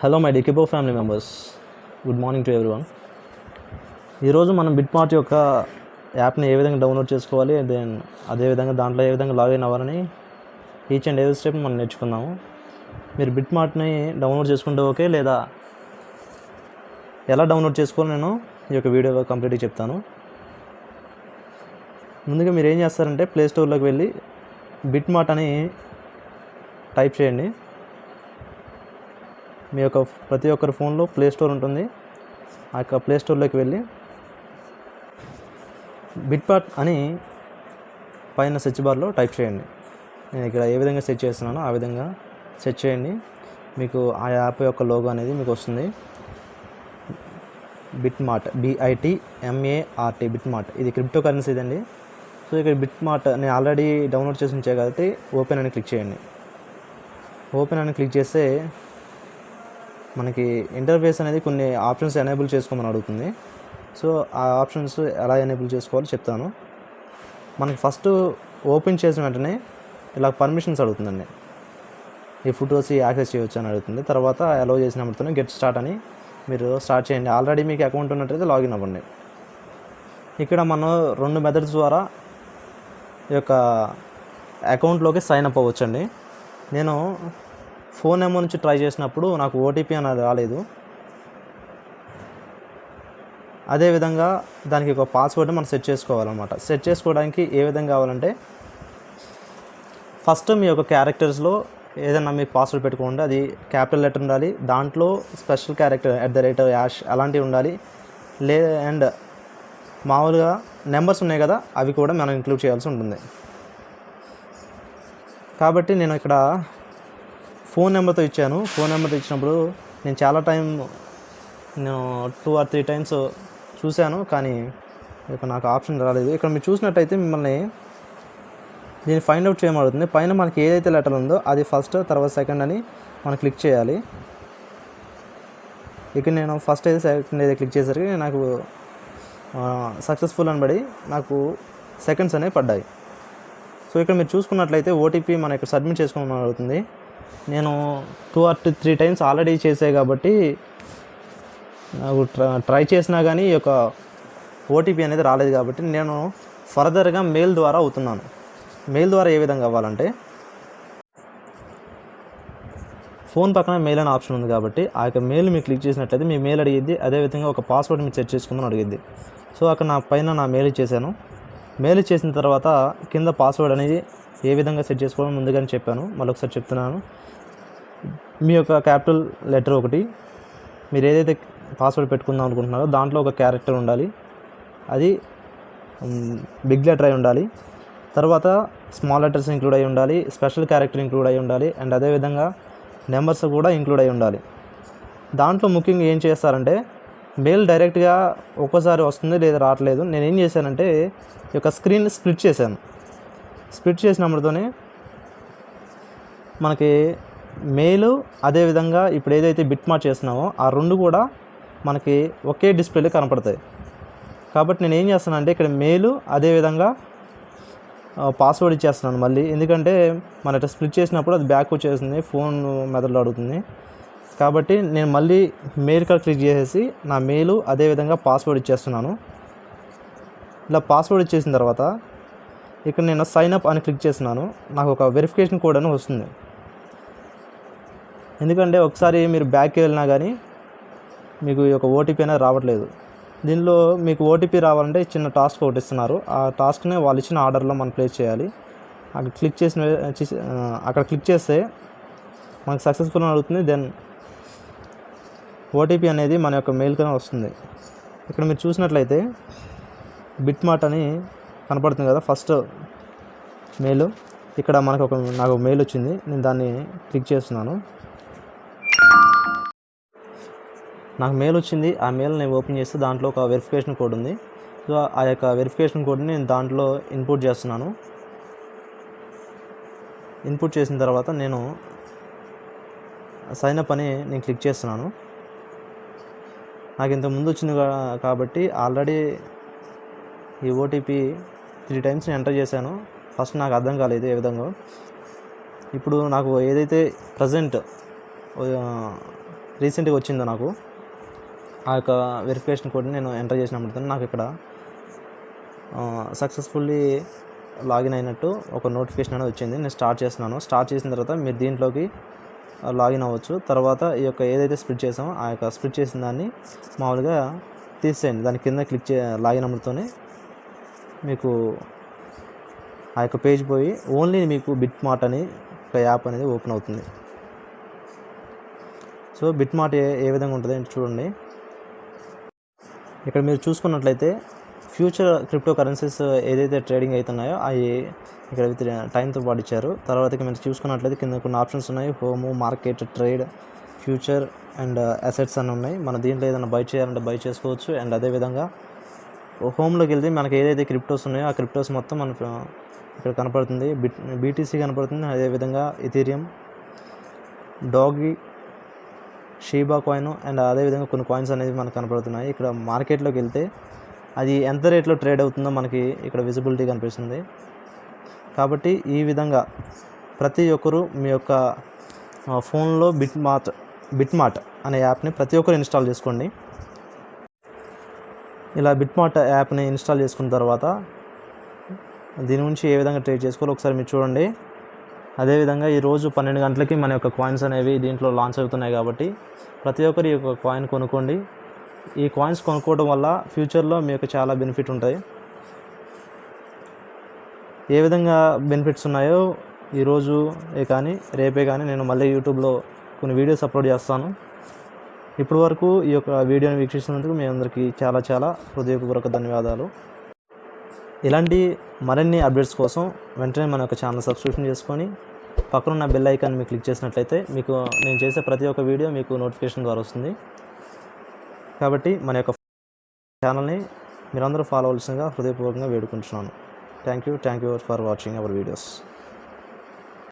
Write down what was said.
Hello my డికిబో family members, good morning to everyone. ఈరోజు మనం బిట్మార్ట్ యొక్క యాప్ని ఏ విధంగా డౌన్లోడ్ చేసుకోవాలి, దెన్ అదేవిధంగా దాంట్లో ఏ విధంగా లాగిన్ అవ్వాలని ఈచ్ అండ్ ఎవ్రీ స్టెప్ మనం నేర్చుకుందాము. మీరు బిట్మార్ట్ని డౌన్లోడ్ చేసుకుంటే ఓకే, లేదా ఎలా డౌన్లోడ్ చేసుకోవాలో నేను ఈ యొక్క వీడియోలో కంప్లీట్గా చెప్తాను. ముందుగా మీరు ఏం చేస్తారంటే ప్లే స్టోర్లోకి వెళ్ళి బిట్మార్ట్ అని టైప్ చేయండి. మీ యొక్క ప్రతి ఒక్కరి ఫోన్లో ప్లే స్టోర్ ఉంటుంది. ఆ యొక్క ప్లే స్టోర్లోకి వెళ్ళి బిట్మార్ట్ అని పైన సెర్చ్ బార్లో టైప్ చేయండి. నేను ఇక్కడ ఏ విధంగా సెర్చ్ చేస్తున్నానో ఆ విధంగా సెర్చ్ చేయండి. మీకు ఆ యాప్ యొక్క లోగో అనేది మీకు వస్తుంది. BitMart, BITMART, BitMart. ఇది క్రిప్టో కరెన్సీ ఇదండి. సో ఇక్కడ బిట్మార్ట్ నేను ఆల్రెడీ డౌన్లోడ్ చేసి ఉంచే కాబట్టి ఓపెన్ అని క్లిక్ చేయండి. ఓపెన్ అని క్లిక్ చేస్తే మనకి ఇంటర్ఫేస్ అనేది కొన్ని ఆప్షన్స్ ఎనేబుల్ చేసుకోమని అడుగుతుంది. సో ఆ ఆప్షన్స్ ఎలా ఎనేబుల్ చేసుకోవాలో చెప్తాను. మనకి ఫస్ట్ ఓపెన్ చేసిన వెంటనే ఇలా పర్మిషన్స్ అడుగుతుందండి. ఈ ఫొటోస్ యాక్సెస్ చేయవచ్చు అని అడుగుతుంది. తర్వాత అలౌ చేసినప్పుడు గెట్ స్టార్ట్ అని మీరు స్టార్ట్ చేయండి. ఆల్రెడీ మీకు అకౌంట్ ఉన్నట్టయితే లాగిన్ అవ్వండి. ఇక్కడ మనం 2 మెథడ్స్ ద్వారా ఈ యొక్క అకౌంట్లోకి సైన్ అప్ అవ్వచ్చండి. నేను ఫోన్ నెంబర్ నుంచి ట్రై చేసినప్పుడు నాకు ఓటీపీ అనేది రాలేదు. అదేవిధంగా దానికి ఒక పాస్వర్డ్ మనం సెట్ చేసుకోవాలన్నమాట. సెట్ చేసుకోవడానికి ఏ విధంగా కావాలంటే ఫస్ట్ మీ యొక్క క్యారెక్టర్స్లో ఏదైనా మీకు పాస్వర్డ్ పెట్టుకోండి. అది క్యాపిటల్ లెటర్ ఉండాలి. దాంట్లో స్పెషల్ క్యారెక్టర్ @ అలాంటివి ఉండాలి. అండ్ మామూలుగా నెంబర్స్ ఉన్నాయి కదా, అవి కూడా మనం ఇంక్లూడ్ చేయాల్సి ఉంటుంది. కాబట్టి నేను ఇక్కడ ఫోన్ నెంబర్తో ఇచ్చాను. ఫోన్ నెంబర్తో ఇచ్చినప్పుడు నేను చాలా టైం 2 or 3 టైమ్స్ చూశాను, కానీ ఇక నాకు ఆప్షన్ రాలేదు. ఇక్కడ మీరు చూసినట్టయితే మిమ్మల్ని దీన్ని ఫైండ్ అవుట్ చేయమడుతుంది. పైన మనకి ఏదైతే లెటర్ ఉందో అది ఫస్ట్, తర్వాత సెకండ్ అని మనం క్లిక్ చేయాలి. ఇక్కడ నేను ఫస్ట్ అయితే సెకండ్ అయితే క్లిక్ చేసరికి నాకు సక్సెస్ఫుల్ అని పడి నాకు సెకండ్స్ అనేవి పడ్డాయి. సో ఇక్కడ మీరు చూసుకున్నట్లయితే ఓటీపీ మనం ఇక్కడ సబ్మిట్ చేసుకోమని అడుగుతుంది. నేను 2 or 3 టైమ్స్ ఆల్రెడీ చేసాయి కాబట్టి నాకు ట్రై చేసినా కానీ ఈ యొక్క ఓటీపీ అనేది రాలేదు. కాబట్టి నేను ఫర్దర్గా మెయిల్ ద్వారా అవుతున్నాను. మెయిల్ ద్వారా ఏ విధంగా అవ్వాలంటే ఫోన్ పక్కన మెయిల్ అనే ఆప్షన్ ఉంది కాబట్టి ఆ యొక్క మెయిల్ మీరు క్లిక్ చేసినట్లయితే మీ మెయిల్ అడిగిద్ది. అదేవిధంగా ఒక పాస్వర్డ్ మీరు సెట్ చేసుకోమని అడిగిద్ది. సో అక్కడ నా పైన నా మెయిల్ ఇచ్చేసాను. మెయిల్ ఇచ్చేసిన తర్వాత కింద పాస్వర్డ్ అనేది ఏ విధంగా సెట్ చేసుకోవాలో ముందుగానే చెప్పాను, మళ్ళీ ఒకసారి చెప్తున్నాను. మీ యొక్క క్యాపిటల్ లెటర్ ఒకటి, మీరు ఏదైతే పాస్వర్డ్ పెట్టుకుందాం అనుకుంటున్నారో దాంట్లో ఒక క్యారెక్టర్ ఉండాలి. అది బిగ్ లెటర్ అయి ఉండాలి. తర్వాత స్మాల్ లెటర్స్ ఇంక్లూడ్ అయి ఉండాలి. స్పెషల్ క్యారెక్టర్ ఇంక్లూడ్ అయి ఉండాలి. అండ్ అదేవిధంగా నెంబర్స్ కూడా ఇంక్లూడ్ అయి ఉండాలి. దాంట్లో ముఖ్యంగా ఏం చేస్తారంటే మెయిల్ డైరెక్ట్గా ఒక్కోసారి వస్తుంది, లేదా రావట్లేదు. నేను ఏం చేశానంటే ఈ యొక్క స్క్రీన్ స్ప్లిట్ చేశాను. స్ప్లిట్ చేసినప్పుడుతోనే మనకి మెయిల్, అదేవిధంగా ఇప్పుడు ఏదైతే బిట్మార్ట్ చేస్తున్నామో ఆ 2 కూడా మనకి ఒకే డిస్ప్లేలో కనపడతాయి. కాబట్టి నేను ఏం చేస్తానంటే ఇక్కడ మెయిల్, అదేవిధంగా పాస్వర్డ్ ఇచ్చేస్తున్నాను మళ్ళీ. ఎందుకంటే మన ఇట్లా స్ప్లిట్ చేసినప్పుడు అది బ్యాక్ వచ్చేస్తుంది, ఫోన్ మెథడ్లో అడుగుతుంది. కాబట్టి నేను మళ్ళీ మెయిల్ కార్డ్ క్లిక్ చేసేసి నా మెయిల్, అదేవిధంగా పాస్వర్డ్ ఇచ్చేస్తున్నాను. ఇలా పాస్వర్డ్ ఇచ్చేసిన తర్వాత ఇక్కడ నేను సైన్ అప్ అని క్లిక్ చేస్తున్నాను. నాకు ఒక వెరిఫికేషన్ కోడ్ అని వస్తుంది. ఎందుకంటే ఒకసారి మీరు బ్యాక్కి వెళ్ళినా కానీ మీకు ఈ యొక్క ఓటీపీ అనేది రావట్లేదు. దీనిలో మీకు ఓటీపీ రావాలంటే చిన్న టాస్క్ ఒకటి ఇస్తున్నారు. ఆ టాస్క్ని వాళ్ళు ఇచ్చిన ఆర్డర్లో మనం ప్లేస్ చేయాలి. అక్కడ క్లిక్ చేస్తే మనకు సక్సెస్ఫుల్ అని అడుగుతుంది. దెన్ ఓటీపీ అనేది మన యొక్క మెయిల్కి వస్తుంది. ఇక్కడ మీరు చూసినట్లయితే బిట్మార్ట్ అని కనపడుతుంది కదా, ఫస్ట్ మెయిల్. ఇక్కడ నాకు మెయిల్ వచ్చింది. నేను దాన్ని క్లిక్ చేస్తున్నాను. నాకు మెయిల్ వచ్చింది. ఆ మెయిల్ నేను ఓపెన్ చేస్తే దాంట్లో ఒక వెరిఫికేషన్ కోడ్ ఉంది. సో ఆ యొక్క వెరిఫికేషన్ కోడ్ని నేను దాంట్లో ఇన్పుట్ చేస్తున్నాను. ఇన్పుట్ చేసిన తర్వాత నేను సైన్ అప్ అని నేను క్లిక్ చేస్తున్నాను. నాకు ఇంత ముందు వచ్చింది కాబట్టి ఆల్రెడీ ఈ ఓటీపీ 3 టైమ్స్ నేను ఎంటర్ చేశాను. ఫస్ట్ నాకు అర్థం కాలేదు ఏ విధంగా. ఇప్పుడు నాకు ఏదైతే ప్రజెంట్ రీసెంట్గా వచ్చిందో నాకు ఆ యొక్క వెరిఫికేషన్ కోడ్ని నేను ఎంటర్ చేసినప్పుడు నాకు ఇక్కడ సక్సెస్ఫుల్లీ లాగిన్ అయినట్టు ఒక నోటిఫికేషన్ అనేది వచ్చింది. నేను స్టార్ట్ చేస్తున్నాను. స్టార్ట్ చేసిన తర్వాత మీరు దీంట్లోకి లాగిన్ అవ్వచ్చు. తర్వాత ఈ యొక్క ఏదైతే స్ప్లిట్ చేసామో ఆ యొక్క స్ప్లిట్ చేసిన దాన్ని మామూలుగా తీసేయండి. దాని కింద క్లిక్ లాగిన్ అమలుతోనే మీకు ఆ యొక్క పేజ్ పోయి ఓన్లీ మీకు బిట్ మార్ట్ అని ఒక యాప్ అనేది ఓపెన్ అవుతుంది. సో బిట్ మార్ట్ ఏ విధంగా ఉంటుంది అంటే చూడండి, ఇక్కడ మీరు చూసుకున్నట్లయితే ఫ్యూచర్ క్రిప్టో కరెన్సీస్ ఏదైతే ట్రేడింగ్ అవుతున్నాయో అవి ఇక్కడ విత్ టైంతో పాటు ఇచ్చారు. తర్వాతకి మీరు చూసుకున్నట్లయితే కింద కొన్ని ఆప్షన్స్ ఉన్నాయి. Home, market, trade, future and assets అని ఉన్నాయి. మన దీంట్లో ఏదైనా బై చేయాలంటే బై చేసుకోవచ్చు. అండ్ అదేవిధంగా హోమ్లోకి వెళ్తే మనకి ఏదైతే క్రిప్టోస్ ఉన్నాయో ఆ క్రిప్టోస్ మొత్తం మనకు ఇక్కడ కనపడుతుంది. బీటీసీ కనపడుతుంది. అదేవిధంగా ఇథీరియం, డాగి, షీబా కాయిన్ అండ్ అదేవిధంగా కొన్ని కాయిన్స్ అనేవి మనకు కనపడుతున్నాయి. ఇక్కడ మార్కెట్లోకి వెళ్తే అది ఎంత రేట్లో ట్రేడ్ అవుతుందో మనకి ఇక్కడ విజిబిలిటీ కనిపిస్తుంది. కాబట్టి ఈ విధంగా ప్రతి ఒక్కరూ మీ యొక్క ఫోన్లో బిట్ మార్ట్ అనే యాప్ని ప్రతి ఒక్కరు ఇన్స్టాల్ చేసుకోండి. ఇలా బిట్ మార్ట్ యాప్ని ఇన్స్టాల్ చేసుకున్న తర్వాత దీని నుంచి ఏ విధంగా ట్రేడ్ చేసుకోవాలో ఒకసారి మీరు చూడండి. అదేవిధంగా ఈరోజు 12 గంటలకి మన యొక్క కాయిన్స్ అనేవి దీంట్లో లాంచ్ అవుతున్నాయి. కాబట్టి ప్రతి ఒక్కరు ఈ యొక్క కాయిన్ కొనుక్కోండి. ఈ కాయిన్స్ కొనుక్కోవడం వల్ల ఫ్యూచర్లో మీకు చాలా బెనిఫిట్ ఉంటాయి. ఏ విధంగా బెనిఫిట్స్ ఉన్నాయో ఈరోజు కానీ రేపే కానీ నేను మళ్ళీ యూట్యూబ్లో కొన్ని వీడియోస్ అప్లోడ్ చేస్తాను. ఇప్పటి వరకు ఈ యొక్క వీడియోని వీక్షిస్తున్నందుకు మీ అందరికీ చాలా చాలా హృదయపూర్వక ధన్యవాదాలు. ఇలాంటి మరిన్ని అప్డేట్స్ కోసం వెంటనే మన యొక్క ఛానల్ సబ్స్క్రిప్షన్ చేసుకొని పక్కనున్న బెల్ ఐకాన్ మీకు క్లిక్ చేసినట్లయితే మీకు నేను చేసే ప్రతి ఒక్క వీడియో మీకు నోటిఫికేషన్ ద్వారా వస్తుంది. కాబట్టి మన యొక్క ఛానల్ని మీరందరూ ఫాలో అవ్వాల్సిందిగా హృదయపూర్వకంగా వేడుకుంటున్నాను. Thank you for watching our videos.